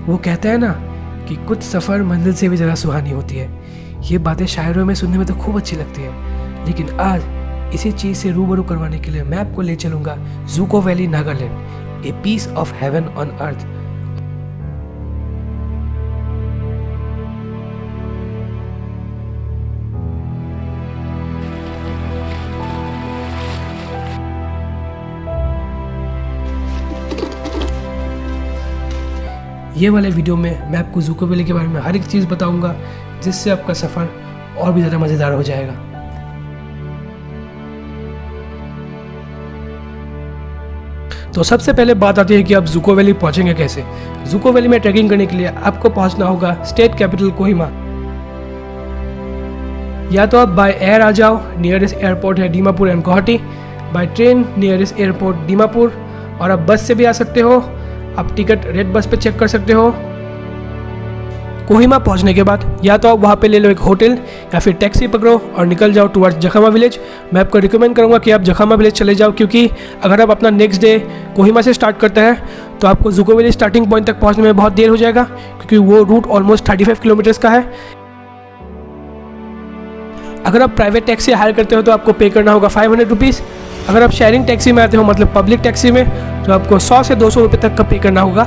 वो कहते हैं ना कि कुछ सफ़र मंजिल से भी ज़्यादा सुहानी होती है। ये बातें शायरों में सुनने में तो खूब अच्छी लगती है, लेकिन आज इसी चीज़ से रूबरू करवाने के लिए मैं आपको ले चलूँगा Dzukou valley, Nagaland, a piece of heaven on earth. ये वाले वीडियो में मैं आपको ज़ूको वैली के बारे में हर एक चीज़ बताऊंगा, जिससे आपका सफ़र और भी ज़्यादा मज़ेदार हो जाएगा। तो सबसे पहले बात आती है कि आप ज़ूको वैली पहुंचेंगे कैसे। ज़ूको वैली में ट्रैकिंग करने के लिए आपको पहुंचना होगा स्टेट कैपिटल कोहिमा। या तो आप बाय एयर आ जाओ, नियरेस्ट एयरपोर्ट है Dimapur and Guwahati. By train nearest airport Dimapur, और आप बस से भी आ सकते हो। आप टिकट रेड बस पे चेक कर सकते हो। कोहिमा पहुंचने के बाद या तो आप वहाँ पे ले लो एक होटल या फिर टैक्सी पकड़ो और निकल जाओ टुवर्ड्स जखामा विलेज। मैं आपको रिकमेंड करूँगा कि आप जखामा विलेज चले जाओ, क्योंकि अगर आप अपना नेक्स्ट डे कोहिमा से स्टार्ट करते हैं तो आपको ज़ूको वैली स्टार्टिंग पॉइंट तक पहुँचने में बहुत देर हो जाएगा, क्योंकि वो रूट ऑलमोस्ट 35 किलोमीटर्स का है। अगर आप प्राइवेट टैक्सी हायर करते हो तो आपको पे करना होगा 500 रुपीज़। अगर आप शेयरिंग टैक्सी में आते हो, मतलब पब्लिक टैक्सी में, तो आपको 100 से 200 रुपये तक का पे करना होगा।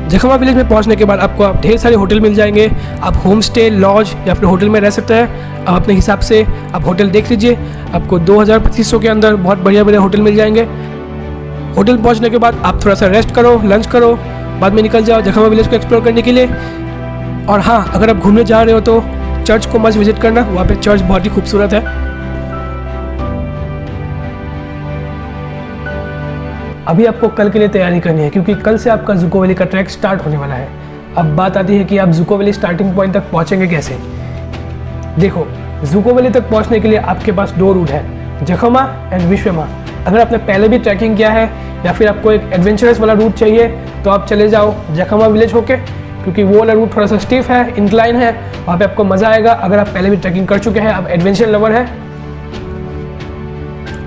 जखामा विलेज में पहुंचने के बाद आपको ढेर सारे होटल मिल जाएंगे। आप होम स्टे, लॉज या फिर होटल में रह सकते हैं। आप अपने हिसाब से आप होटल देख लीजिए। आपको 2000-2500 के अंदर बहुत बढ़िया बढ़िया होटल मिल जाएंगे। होटल पहुंचने के बाद आप थोड़ा सा रेस्ट करो, लंच करो, बाद में निकल जाओ जखामा विलेज को एक्सप्लोर करने के लिए। और हाँ, अगर आप घूमने जा रहे हो तो चर्च को मस्ट विजिट करना, वहाँ पे चर्च बहुत ही खूबसूरत है। अभी आपको कल के लिए तैयारी करनी है, क्योंकि कल से आपका ज़ूको वैली का ट्रैक स्टार्ट होने वाला है। अब बात आती है कि आप ज़ूको वैली स्टार्टिंग पॉइंट तक पहुँचेंगे कैसे। देखो, ज़ूको वैली तक पहुँचने के लिए आपके पास 2 रूट है, जखामा एंड विश्वमा। अगर आपने पहले भी ट्रैकिंग किया है या फिर आपको एक एडवेंचरस वाला रूट चाहिए तो आप चले जाओ जखामा विलेज होके, क्योंकि वो वाला रूट थोड़ा सा स्टीफ है, इंक्लाइन है, वहाँ पे आपको मज़ा आएगा अगर आप पहले भी ट्रैकिंग कर चुके हैं, आप एडवेंचर लवर है।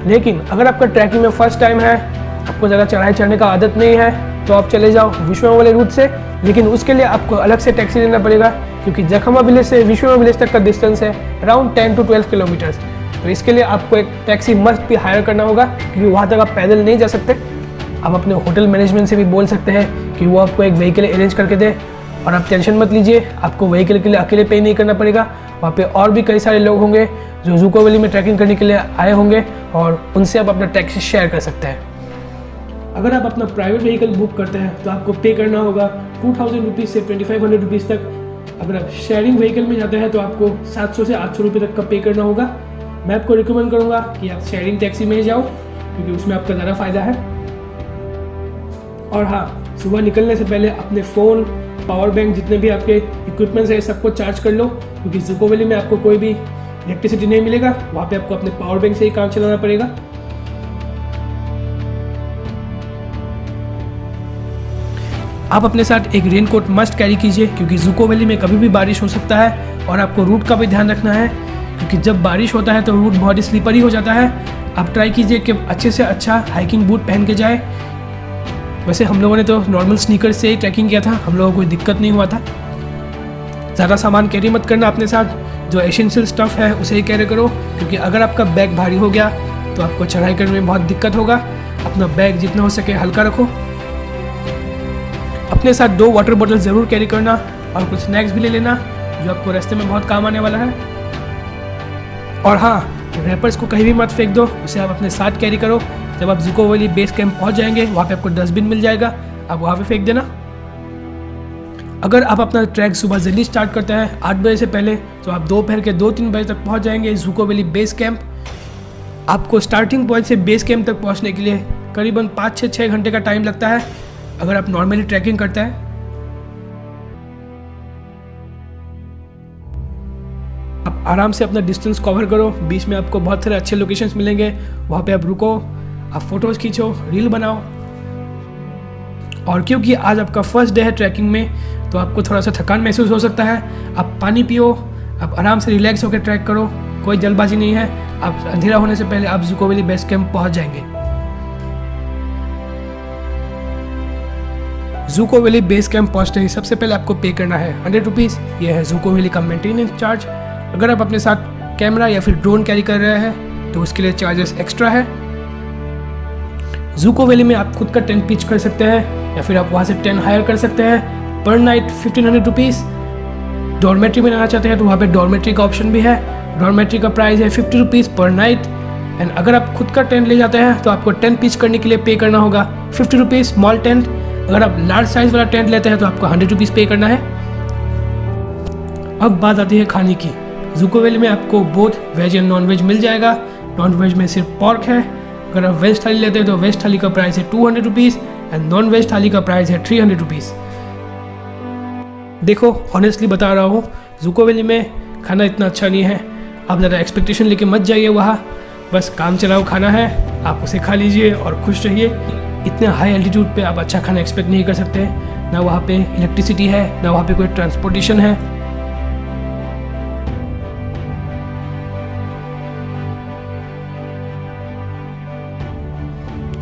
लेकिन अगर आपका ट्रैकिंग में फर्स्ट टाइम है, आपको ज़्यादा चढ़ाई चढ़ने का आदत नहीं है, तो आप चले जाओ विश्वमा वाले रूट से। लेकिन उसके लिए आपको अलग से टैक्सी लेना पड़ेगा, क्योंकि जखामा विलेज से विश्वमा विलेज तक का डिस्टेंस है अराउंड 10 to 12 किलोमीटर्स। तो इसके लिए आपको एक टैक्सी मस्ट भी हायर करना होगा, क्योंकि वहाँ तक आप पैदल नहीं जा सकते। आप अपने होटल मैनेजमेंट से भी बोल सकते हैं कि वो आपको एक व्हीकल अरेंज करके दे। और आप टेंशन मत लीजिए, आपको व्हीकल के लिए अकेले पे नहीं करना पड़ेगा। वहाँ पे और भी कई सारे लोग होंगे जो ज़ूको वैली में ट्रैकिंग करने के लिए आए होंगे, और उनसे आप अपना टैक्सी शेयर कर सकते हैं। अगर आप अपना प्राइवेट व्हीकल बुक करते हैं तो आपको पे करना होगा 2000 रुपीज़ से 2500 रुपीज़ तक। अगर आप शेयरिंग व्हीकल में जाते हैं तो आपको 700 से 800 रुपये तक का पे करना होगा। मैं आपको रिकमेंड करूँगा कि आप शेयरिंग टैक्सी में ही जाओ, क्योंकि उसमें आपका ज़्यादा फ़ायदा है। और हाँ, सुबह निकलने से पहले अपने फ़ोन, पावर बैंक, जितने भी आपके इक्विपमेंट्स हैं, सबको चार्ज कर लो, क्योंकि ज़ूको वैली में आपको कोई भी इलेक्ट्रिसिटी नहीं मिलेगा। वहाँ पे आपको अपने पावर बैंक से ही काम चलाना पड़ेगा। आप अपने साथ एक रेनकोट मस्ट कैरी कीजिए, क्योंकि ज़ूको वैली में कभी भी बारिश हो सकता है। और आपको रूट का भी ध्यान रखना है, क्योंकि जब बारिश होता है तो रूट बहुत ही स्लिपरी हो जाता है। आप ट्राई कीजिए कि अच्छे से अच्छा हाइकिंग बूट पहन के जाए। वैसे हम लोगों ने तो नॉर्मल स्नीकर से ही ट्रैकिंग किया था, हम लोगों को कोई दिक्कत नहीं हुआ था। ज़्यादा सामान कैरी मत करना अपने साथ, जो एसेंशियल स्टफ़ है उसे ही कैरी करो, क्योंकि अगर आपका बैग भारी हो गया तो आपको चढ़ाई करने में बहुत दिक्कत होगा। अपना बैग जितना हो सके हल्का रखो। अपने साथ 2 वाटर बॉटल ज़रूर कैरी करना, और कुछ स्नैक्स भी ले लेना जो आपको रास्ते में बहुत काम आने वाला है। और हाँ, रैपर्स को कहीं भी मत फेंक दो, उसे आप अपने साथ कैरी करो। जब आप ज़ूको वैली बेस कैंप पहुंच जाएंगे, वहाँ पे आपको डस्टबिन मिल जाएगा, आप वहाँ पे फेंक देना। अगर आप अपना ट्रैक सुबह जल्दी स्टार्ट करते हैं 8 बजे से पहले, तो आप दोपहर के 2-3 बजे तक पहुँच जाएंगे ज़ूको वैली बेस कैंप। आपको स्टार्टिंग पॉइंट से बेस कैंप तक पहुँचने के लिए करीबन 5-6 घंटे का टाइम लगता है, अगर आप नॉर्मली ट्रैकिंग करते हैं। आप आराम से अपना डिस्टेंस कवर करो, बीच में आपको बहुत सारे अच्छे लोकेशंस मिलेंगे, वहाँ पे आप रुको, आप फोटोज़ खींचो, रील बनाओ। और क्योंकि आज आपका फर्स्ट डे है ट्रैकिंग में, तो आपको थोड़ा सा थकान महसूस हो सकता है। आप पानी पियो, आप आराम से रिलैक्स होकर ट्रैक करो, कोई जल्दबाजी नहीं है। आप अंधेरा होने से पहले आप ज़ूको वैली बेस कैंप पहुँच जाएंगे। जूको वैली बेस कैंप पहुँचते ही सबसे पहले आपको पे करना है 100 रुपीज़। ये है जूको वैली का मेंटेनेंस चार्ज। अगर आप अपने साथ कैमरा या फिर ड्रोन कैरी कर रहे हैं तो उसके लिए चार्जेस एक्स्ट्रा है। जूको वैली में आप खुद का टेंट पिच कर सकते हैं या फिर आप वहाँ से टेंट हायर कर सकते हैं। पर नाइट 1500 रुपीज़। डॉर्मेट्री में रहना चाहते हैं तो वहाँ पे डॉर्मेट्री का ऑप्शन भी है। डॉर्मेट्री का प्राइस है 50 रुपीज़ पर नाइट। एंड अगर आप खुद का टेंट ले जाते हैं तो आपको टेंट पिच करने के लिए पे करना होगा 50 रुपीज़ स्मॉल टेंट। अगर आप लार्ज साइज़ वाला टेंट लेते हैं तो आपको 100 रुपीज़ पे करना है। अब बात आती है खाने की। जूको वैली में आपको both veg and non veg मिल जाएगा। नॉन वेज में सिर्फ पॉर्क है। अगर आप वेज थाली लेते हैं तो वेज थाली का प्राइस है 200 रुपीज़ एंड नॉन वेज थाली का प्राइस है 300 रुपीज़। देखो ऑनेस्टली बता रहा हूँ, जूको वैली में खाना इतना अच्छा नहीं है। आप ज़्यादा एक्सपेक्टेशन लेके मत जाइए वहाँ। बस काम चलाओ खाना है, आप उसे खा लीजिए और खुश रहिए। इतने हाई एल्टीट्यूड पे आप अच्छा खाना एक्सपेक्ट नहीं कर सकते। ना वहाँ पे इलेक्ट्रिसिटी है, ना वहाँ पे कोई ट्रांसपोर्टेशन है।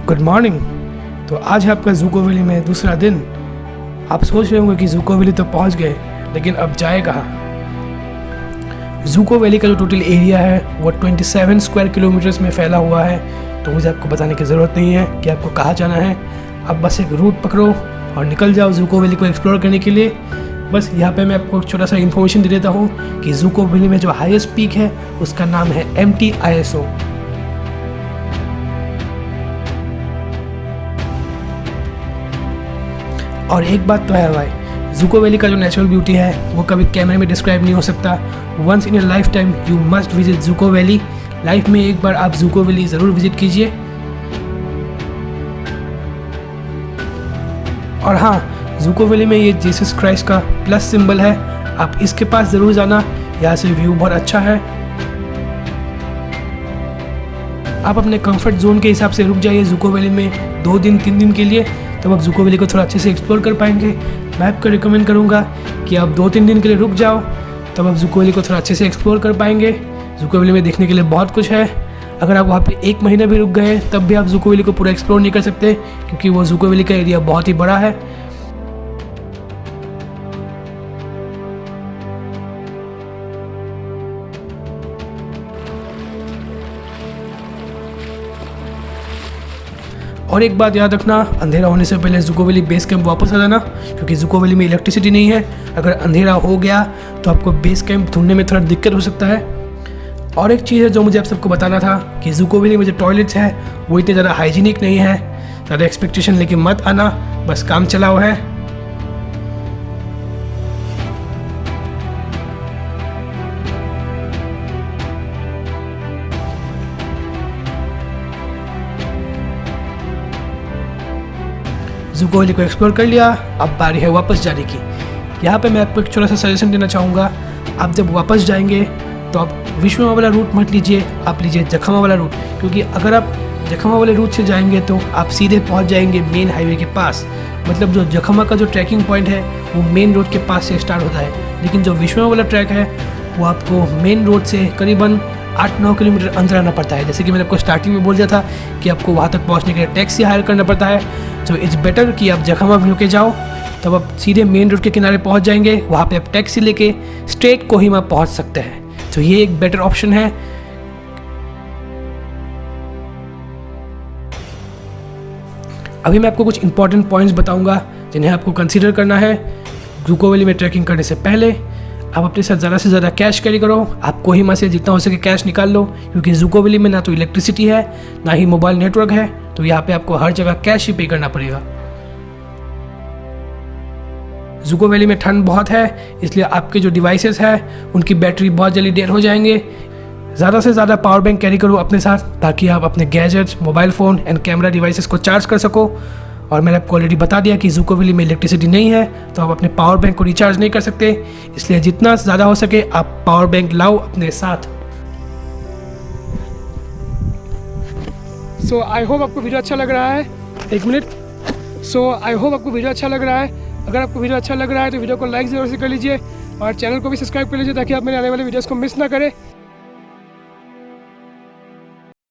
Good morning. तो आज है आपका जूको वैली में दूसरा दिन। आप सोच रहे होंगे कि जूको वैली तो पहुँच गए, लेकिन अब जाए कहाँ। जूको वैली का जो टोटल एरिया है वो 27 स्क्वायर किलोमीटर्स में फैला हुआ है। तो मुझे आपको बताने की ज़रूरत नहीं है कि आपको कहाँ जाना है। आप बस एक रूट पकड़ो और निकल जाओ जूको वैली को एक्सप्लोर करने के लिए। बस यहाँ पे मैं आपको छोटा सा इन्फॉर्मेशन दे देता हूँ कि जूको वैली में जो हाईएस्ट पीक है उसका नाम है MTISO। और एक बात तो है भाई, जूको वैली का जो नेचुरल ब्यूटी है वो कभी कैमरे में डिस्क्राइब नहीं हो सकता। Once in your lifetime you must visit Dzukou valley. Life में एक बार आप जूको वैली ज़रूर विजिट कीजिए। और हाँ, जूको वैली में ये जीसस क्राइस्ट का प्लस सिंबल है, आप इसके पास ज़रूर जाना। यहाँ से व्यू बहुत अच्छा है। आप अपने कंफर्ट जोन के हिसाब से रुक जाइए जूको वैली में 2 दिन 3 दिन के लिए, तब आप जूको वैली को थोड़ा अच्छे से एक्सप्लोर कर पाएंगे। मैं आपको रिकमेंड करूँगा कि आप 2-3 दिन के लिए रुक जाओ, तब आप जूको वैली को थोड़ा अच्छे से एक्सप्लोर कर पाएंगे। जूको वैली में देखने के लिए बहुत कुछ है। अगर आप वहाँ पे 1 महीना भी रुक गए तब भी आप जूको वैली को पूरा एक्सप्लोर नहीं कर सकते, क्योंकि वो जूको वैली का एरिया बहुत ही बड़ा है। और एक बात याद रखना, अंधेरा होने से पहले जूको वैली बेस कैंप वापस आ जाना, क्योंकि जूको वैली में इलेक्ट्रिसिटी नहीं है। अगर अंधेरा हो गया तो आपको बेस कैंप ढूंढने में थोड़ा दिक्कत हो सकता है। और एक चीज़ है जो मुझे आप सबको बताना था कि जूको वैली में जो टॉयलेट्स है वो इतने ज़्यादा हाइजीनिक नहीं है। ज़्यादा एक्सपेक्टेशन लेके मत आना, बस काम चलाओ है। जूको वैली को एक्सप्लोर कर लिया, अब बारी है वापस जाने की। यहाँ पे मैं आपको एक छोटा सा सजेशन देना चाहूँगा। आप जब वापस जाएंगे तो आप विश्वमा वाला रूट मत लीजिए, आप लीजिए जखमा वाला रूट। क्योंकि अगर आप जखमा वाले रूट से जाएंगे तो आप सीधे पहुँच जाएंगे मेन हाईवे के पास। मतलब जो जखमा का जो ट्रैकिंग पॉइंट है वो मेन रोड के पास से स्टार्ट होता है, लेकिन जो विश्वमा वाला ट्रैक है वो आपको मेन रोड से करीबन 8-9 किलोमीटर अंदर आना पड़ता है। जैसे कि मैंने आपको स्टार्टिंग में बोल दिया था कि आपको वहाँ तक पहुँचने के लिए टैक्सी हायर करना पड़ता है। तो इट्स बेटर कि आप जखमा भी होके जाओ, तब आप सीधे मेन रोड के किनारे पहुँच जाएंगे। वहाँ पे आप टैक्सी लेके स्ट्रेट कोहिमा पहुँच सकते हैं। तो ये एक बेटर ऑप्शन है। अभी मैं आपको कुछ इंपॉर्टेंट पॉइंट्स बताऊंगा जिन्हें आपको कंसीडर करना है जूको वैली में ट्रैकिंग करने से पहले। आप अपने साथ ज़्यादा से ज़्यादा कैश कैरी करो। आप कोहिमा से जितना हो सके कैश निकाल लो, क्योंकि जूको वैली में ना तो इलेक्ट्रिसिटी है ना ही मोबाइल नेटवर्क है। तो यहाँ पे आपको हर जगह कैश ही पे करना पड़ेगा। जूको वैली में ठंड बहुत है, इसलिए आपके जो डिवाइसेस हैं उनकी बैटरी बहुत जल्दी डेड हो जाएंगे। ज़्यादा से ज़्यादा पावर बैंक कैरी करो अपने साथ, ताकि आप अपने gadgets, mobile phone and camera devices को चार्ज कर सको। और मैंने आपको ऑलरेडी बता दिया कि जूको वैली में इलेक्ट्रिसिटी नहीं है, तो आप अपने पावर बैंक को रिचार्ज नहीं कर सकते। इसलिए जितना ज़्यादा हो सके आप पावर बैंक लाओ अपने साथ। सो आई होप आपको वीडियो अच्छा लग रहा है। एक मिनट। सो आई होप आपको वीडियो अच्छा लग रहा है। अगर आपको वीडियो अच्छा लग रहा है तो वीडियो को लाइक ज़रूर से कर लीजिए और चैनल को भी सब्सक्राइब कर लीजिए, ताकि आप मेरे आने वाले वीडियोज़ को मिस ना करें।